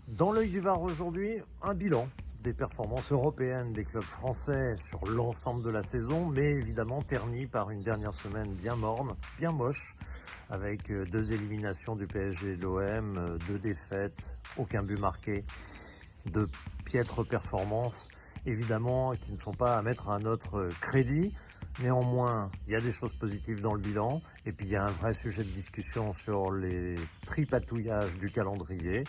Dans l'œil du VAR aujourd'hui, un bilan des performances européennes des clubs français sur l'ensemble de la saison, mais évidemment terni par une dernière semaine bien morne, bien moche, avec 2 éliminations du PSG et de l'OM, 2 défaites, aucun but marqué, de piètres performances, évidemment, qui ne sont pas à mettre à notre crédit. Néanmoins, il y a des choses positives dans le bilan, et puis il y a un vrai sujet de discussion sur les tripatouillages du calendrier.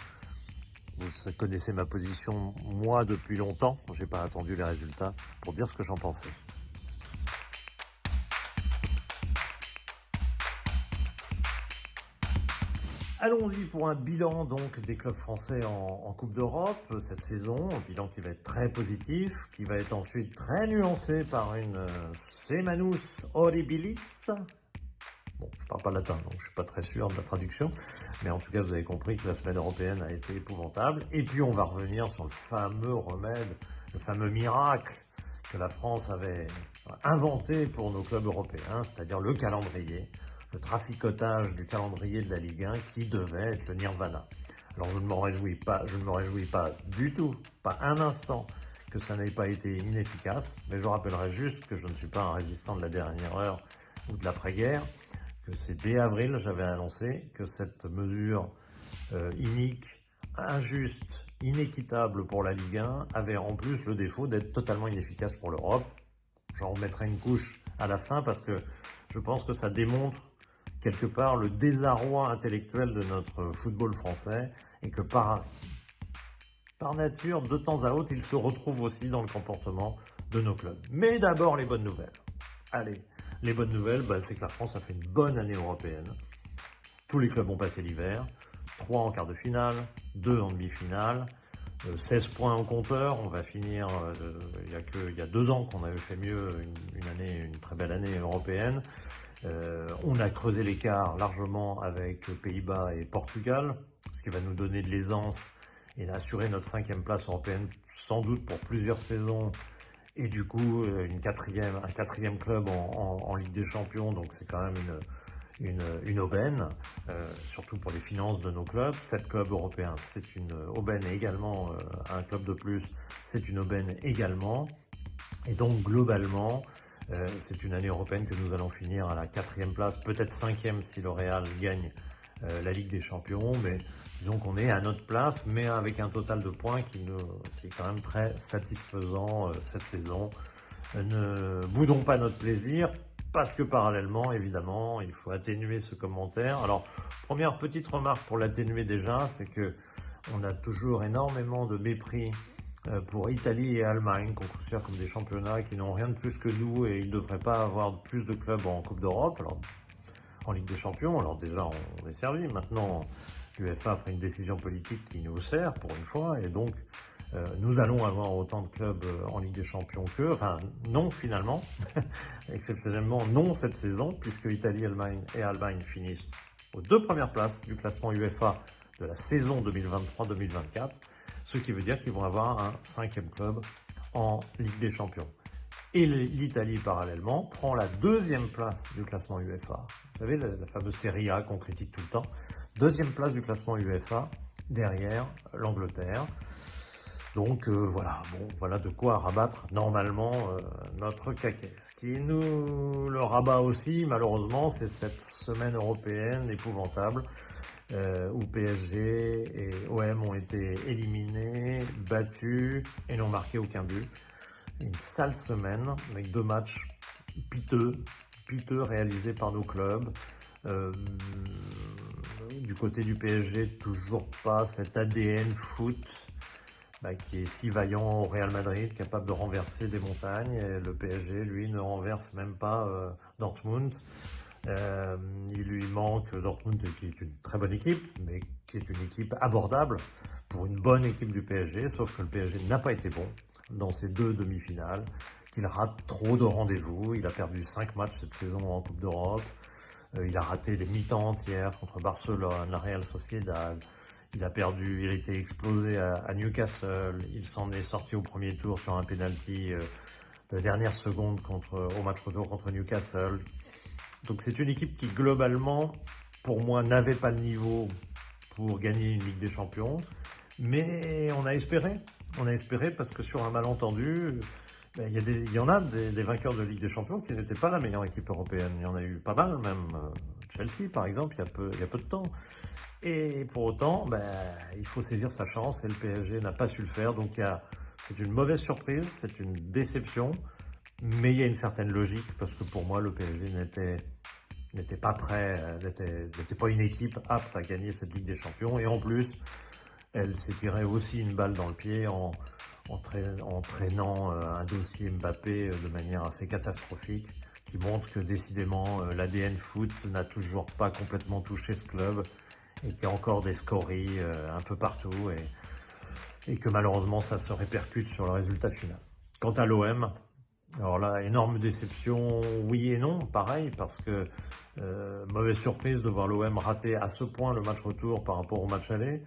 Vous connaissez ma position, moi, depuis longtemps. J'ai pas attendu les résultats pour dire ce que j'en pensais. Allons-y pour un bilan donc des clubs français en Coupe d'Europe cette saison, un bilan qui va être très positif, qui va être ensuite très nuancé par une Semanus Horribilis. Bon, je parle pas latin, donc je suis pas très sûr de la traduction, mais en tout cas vous avez compris que la semaine européenne a été épouvantable. Et puis on va revenir sur le fameux remède, le fameux miracle que la France avait inventé pour nos clubs européens, c'est-à-dire le calendrier, le traficotage du calendrier de la Ligue 1 qui devait être le nirvana. Alors je ne m'en réjouis pas du tout, pas un instant, que ça n'ait pas été inefficace, mais je rappellerai juste que je ne suis pas un résistant de la dernière heure ou de l'après-guerre, que c'est dès avril, j'avais annoncé que cette mesure inique, injuste, inéquitable pour la Ligue 1 avait en plus le défaut d'être totalement inefficace pour l'Europe. J'en remettrai une couche à la fin parce que je pense que ça démontre quelque part le désarroi intellectuel de notre football français et que par nature, de temps à autre, il se retrouve aussi dans le comportement de nos clubs. Mais d'abord, les bonnes nouvelles. Allez, les bonnes nouvelles, c'est que la France a fait une bonne année européenne. Tous les clubs ont passé l'hiver, 3 en quart de finale, 2 en demi-finale, 16 points au compteur. On va finir, il y a 2 ans qu'on avait fait mieux, une très belle année européenne. On a creusé l'écart largement avec Pays-Bas et Portugal, ce qui va nous donner de l'aisance et assurer notre 5e place européenne, sans doute pour plusieurs saisons. Et du coup, un quatrième club en Ligue des Champions, donc c'est quand même une aubaine, surtout pour les finances de nos clubs. 7 clubs européens, c'est une aubaine également, un club de plus, c'est une aubaine également. Et donc globalement, c'est une année européenne que nous allons finir à la 4e place, peut-être 5e si le Real gagne la Ligue des Champions, mais disons qu'on est à notre place, mais avec un total de points qui est quand même très satisfaisant cette saison. Ne boudons pas notre plaisir, parce que parallèlement, évidemment, il faut atténuer ce commentaire. Alors, première petite remarque pour l'atténuer déjà, c'est que on a toujours énormément de mépris pour Italie et Allemagne, qu'on considère comme des championnats qui n'ont rien de plus que nous et ils ne devraient pas avoir plus de clubs en Coupe d'Europe. Alors, en Ligue des Champions, alors déjà on est servi. Maintenant, l'UEFA a pris une décision politique qui nous sert pour une fois, et donc nous allons avoir autant de clubs en Ligue des Champions qu'eux. Enfin, non finalement, exceptionnellement non cette saison, puisque Italie et Allemagne finissent aux 2 premières places du classement UEFA de la saison 2023-2024, ce qui veut dire qu'ils vont avoir un 5e club en Ligue des Champions. Et l'Italie, parallèlement, prend la 2e place du classement UEFA. Vous savez, la fameuse Serie A qu'on critique tout le temps. 2e place du classement UEFA, derrière l'Angleterre. Donc voilà de quoi rabattre normalement notre caquet. Ce qui nous le rabat aussi, malheureusement, c'est cette semaine européenne épouvantable où PSG et OM ont été éliminés, battus et n'ont marqué aucun but. Une sale semaine avec 2 matchs piteux réalisés par nos clubs. Du côté du PSG, toujours pas cet ADN foot qui est si vaillant au Real Madrid, capable de renverser des montagnes. Et le PSG, lui, ne renverse même pas Dortmund. Il lui manque Dortmund, qui est une très bonne équipe, mais qui est une équipe abordable pour une bonne équipe du PSG, sauf que le PSG n'a pas été bon dans ces 2 demi-finales, qu'il rate trop de rendez-vous. Il a perdu 5 matchs cette saison en Coupe d'Europe. Il a raté des mi-temps entières contre Barcelone, la Real Sociedad. Il a été explosé à Newcastle. Il s'en est sorti au premier tour sur un penalty de dernière seconde au match retour contre Newcastle. Donc c'est une équipe qui globalement, pour moi, n'avait pas le niveau pour gagner une Ligue des Champions, Mais on a espéré parce que sur un malentendu, ben, il y en a des vainqueurs de Ligue des Champions qui n'étaient pas la meilleure équipe européenne. Il y en a eu pas mal, même Chelsea par exemple, il y a peu de temps. Et pour autant, ben, il faut saisir sa chance et le PSG n'a pas su le faire. Donc c'est une mauvaise surprise, c'est une déception, mais il y a une certaine logique parce que pour moi, le PSG n'était pas prêt, n'était pas une équipe apte à gagner cette Ligue des Champions. Et en plus, elle s'est tirée aussi une balle dans le pied en traînant un dossier Mbappé de manière assez catastrophique, qui montre que décidément l'ADN foot n'a toujours pas complètement touché ce club et qu'il y a encore des scories un peu partout et que malheureusement ça se répercute sur le résultat final. Quant à l'OM, alors là, énorme déception, oui et non, pareil, parce que mauvaise surprise de voir l'OM rater à ce point le match retour par rapport au match aller,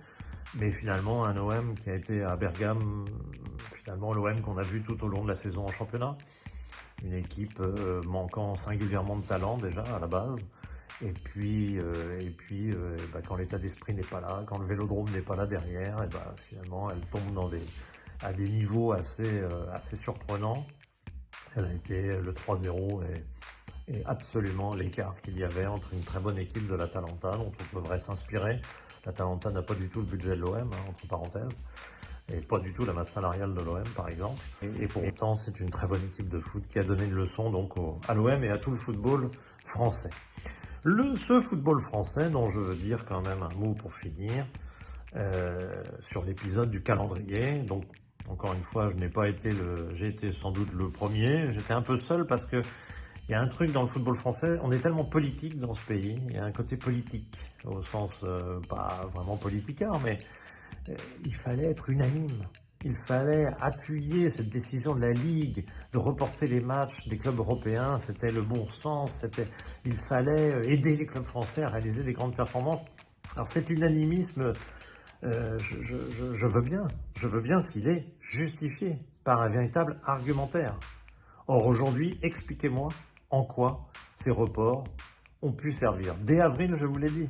mais finalement un OM qui a été à Bergame, finalement l'OM qu'on a vu tout au long de la saison en championnat, une équipe manquant singulièrement de talent déjà à la base, et puis bah, quand l'état d'esprit n'est pas là, quand le vélodrome n'est pas là derrière, et bah, finalement elle tombe à des niveaux assez surprenants. Elle a été le 3-0 et absolument l'écart qu'il y avait entre une très bonne équipe de l'Atalanta, dont on devrait s'inspirer. L'Atalanta n'a pas du tout le budget de l'OM, entre parenthèses, et pas du tout la masse salariale de l'OM, par exemple. Et pour autant, c'est une très bonne équipe de foot qui a donné une leçon donc à l'OM et à tout le football français. Ce football français dont je veux dire quand même un mot pour finir, sur l'épisode du calendrier. Donc, encore une fois, j'ai été sans doute le premier. J'étais un peu seul parce que il y a un truc dans le football français, on est tellement politique dans ce pays, il y a un côté politique, au sens pas vraiment politicard, mais il fallait être unanime. Il fallait appuyer cette décision de la Ligue de reporter les matchs des clubs européens, c'était le bon sens, il fallait aider les clubs français à réaliser des grandes performances. Alors cet unanimisme, je veux bien s'il est justifié par un véritable argumentaire. Or aujourd'hui, expliquez-moi en quoi ces reports ont pu servir. Dès avril, je vous l'ai dit,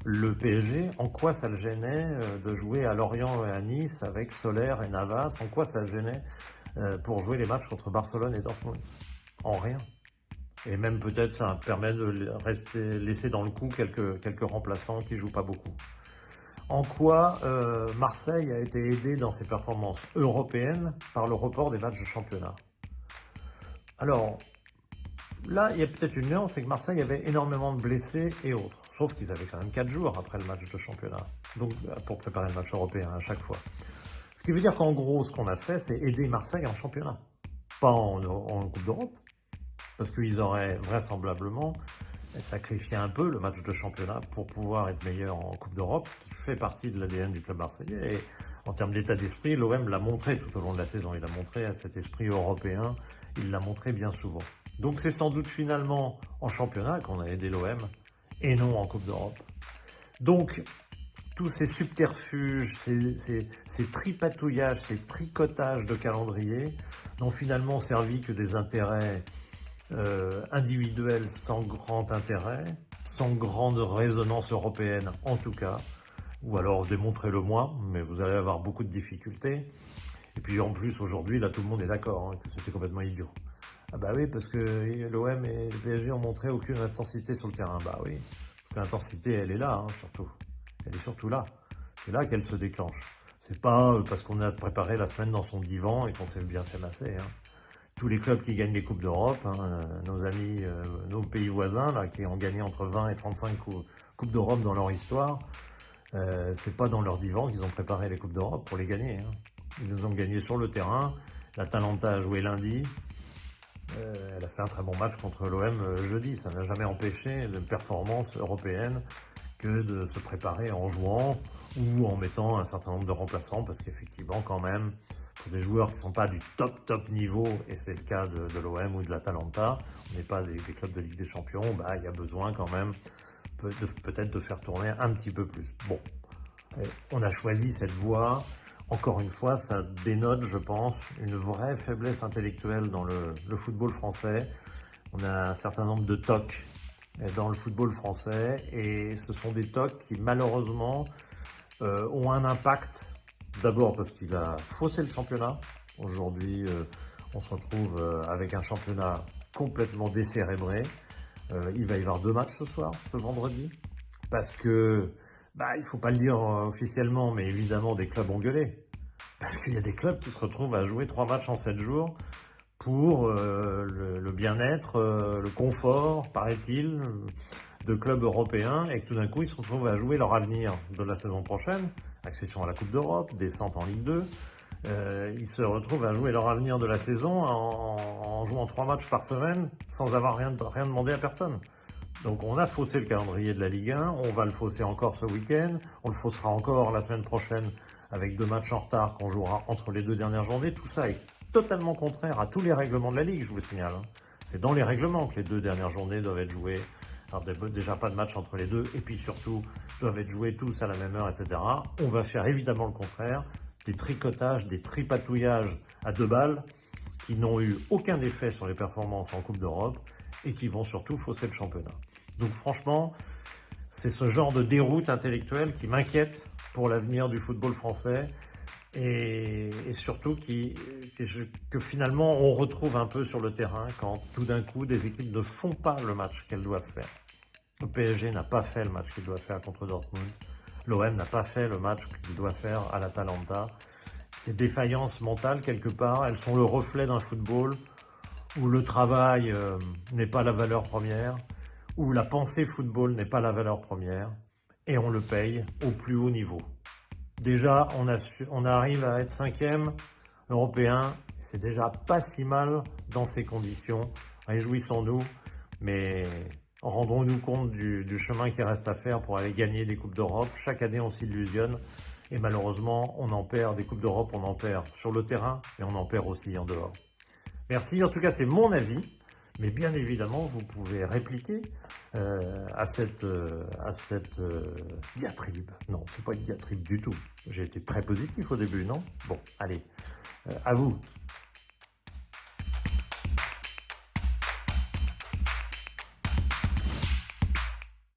le PSG, en quoi ça le gênait de jouer à Lorient et à Nice avec Soler et Navas, en quoi ça le gênait pour jouer les matchs contre Barcelone et Dortmund? En rien. Et même peut-être ça permet de laisser dans le coup quelques remplaçants qui ne jouent pas beaucoup. En quoi Marseille a été aidé dans ses performances européennes par le report des matchs de championnat? Alors, là, il y a peut-être une nuance, c'est que Marseille avait énormément de blessés et autres. Sauf qu'ils avaient quand même 4 jours après le match de championnat, donc pour préparer le match européen à chaque fois. Ce qui veut dire qu'en gros, ce qu'on a fait, c'est aider Marseille en championnat, pas en Coupe d'Europe, parce qu'ils auraient vraisemblablement sacrifié un peu le match de championnat pour pouvoir être meilleur en Coupe d'Europe, qui fait partie de l'ADN du club marseillais. Et en termes d'état d'esprit, l'OM l'a montré tout au long de la saison. Il a montré cet esprit européen, il l'a montré bien souvent. Donc c'est sans doute finalement en championnat qu'on a aidé l'OM et non en Coupe d'Europe. Donc tous ces subterfuges, ces tripatouillages, ces tricotages de calendrier n'ont finalement servi que des intérêts individuels sans grand intérêt, sans grande résonance européenne en tout cas, ou alors démontrez-le-moi, mais vous allez avoir beaucoup de difficultés. Et puis en plus aujourd'hui, là tout le monde est d'accord que c'était complètement idiot. Ah bah oui, parce que l'OM et le PSG ont montré aucune intensité sur le terrain. Bah oui, parce que l'intensité, elle est là, surtout. Elle est surtout là. C'est là qu'elle se déclenche. C'est pas parce qu'on a préparé la semaine dans son divan et qu'on s'est bien fait masser. Tous les clubs qui gagnent les Coupes d'Europe, nos amis, nos pays voisins, là, qui ont gagné entre 20 et 35 Coupes d'Europe dans leur histoire, c'est pas dans leur divan qu'ils ont préparé les Coupes d'Europe pour les gagner. Ils les ont gagnés sur le terrain. L'Atalanta a joué lundi. Elle a fait un très bon match contre l'OM jeudi. Ça n'a jamais empêché de performance européenne que de se préparer en jouant ou en mettant un certain nombre de remplaçants, parce qu'effectivement, quand même, pour des joueurs qui ne sont pas du top niveau, et c'est le cas de l'OM ou de l'Atalanta, on n'est pas des clubs de Ligue des Champions, bah, il y a besoin quand même peut-être de faire tourner un petit peu plus. Bon, on a choisi cette voie. Encore une fois, ça dénote, je pense, une vraie faiblesse intellectuelle dans le football français. On a un certain nombre de tocs dans le football français et ce sont des tocs qui malheureusement ont un impact D'abord parce qu'il a faussé le championnat. Aujourd'hui, on se retrouve avec un championnat complètement décérébré. Il va y avoir 2 matchs ce vendredi. Parce que, il faut pas le dire officiellement, mais évidemment, des clubs ont gueulé. Parce qu'il y a des clubs qui se retrouvent à jouer 3 matchs en 7 jours pour le bien-être, le confort, paraît-il, de clubs européens, et que tout d'un coup, ils se retrouvent à jouer leur avenir de la saison prochaine, accession à la Coupe d'Europe, descente en Ligue 2. Ils se retrouvent à jouer leur avenir de la saison en jouant 3 matchs par semaine sans avoir rien demandé à personne. Donc on a faussé le calendrier de la Ligue 1, on va le fausser encore ce week-end, on le faussera encore la semaine prochaine avec 2 matchs en retard qu'on jouera entre les 2 dernières journées. Tout ça est totalement contraire à tous les règlements de la Ligue, je vous le signale. C'est dans les règlements que les 2 dernières journées doivent être jouées. Alors déjà pas de match entre les deux, et puis surtout doivent être joués tous à la même heure, etc. On va faire évidemment le contraire, des tricotages, des tripatouillages à 2 balles qui n'ont eu aucun effet sur les performances en Coupe d'Europe et qui vont surtout fausser le championnat. Donc franchement, c'est ce genre de déroute intellectuelle qui m'inquiète pour l'avenir du football français et surtout que finalement on retrouve un peu sur le terrain quand tout d'un coup des équipes ne font pas le match qu'elles doivent faire. Le PSG n'a pas fait le match qu'il doit faire contre Dortmund. L'OM n'a pas fait le match qu'il doit faire à l'Atalanta. Ces défaillances mentales, quelque part, elles sont le reflet d'un football où le travail n'est pas la valeur première, où la pensée football n'est pas la valeur première, et on le paye au plus haut niveau. Déjà, on arrive à être 5e européen, c'est déjà pas si mal dans ces conditions. Réjouissons-nous, mais rendons-nous compte du chemin qui reste à faire pour aller gagner des Coupes d'Europe. Chaque année, on s'illusionne, et malheureusement, on en perd des Coupes d'Europe, on en perd sur le terrain, et on en perd aussi en dehors. Merci, en tout cas c'est mon avis, mais bien évidemment vous pouvez répliquer à cette diatribe. Non, c'est pas une diatribe du tout, j'ai été très positif au début, non? Bon, allez, à vous.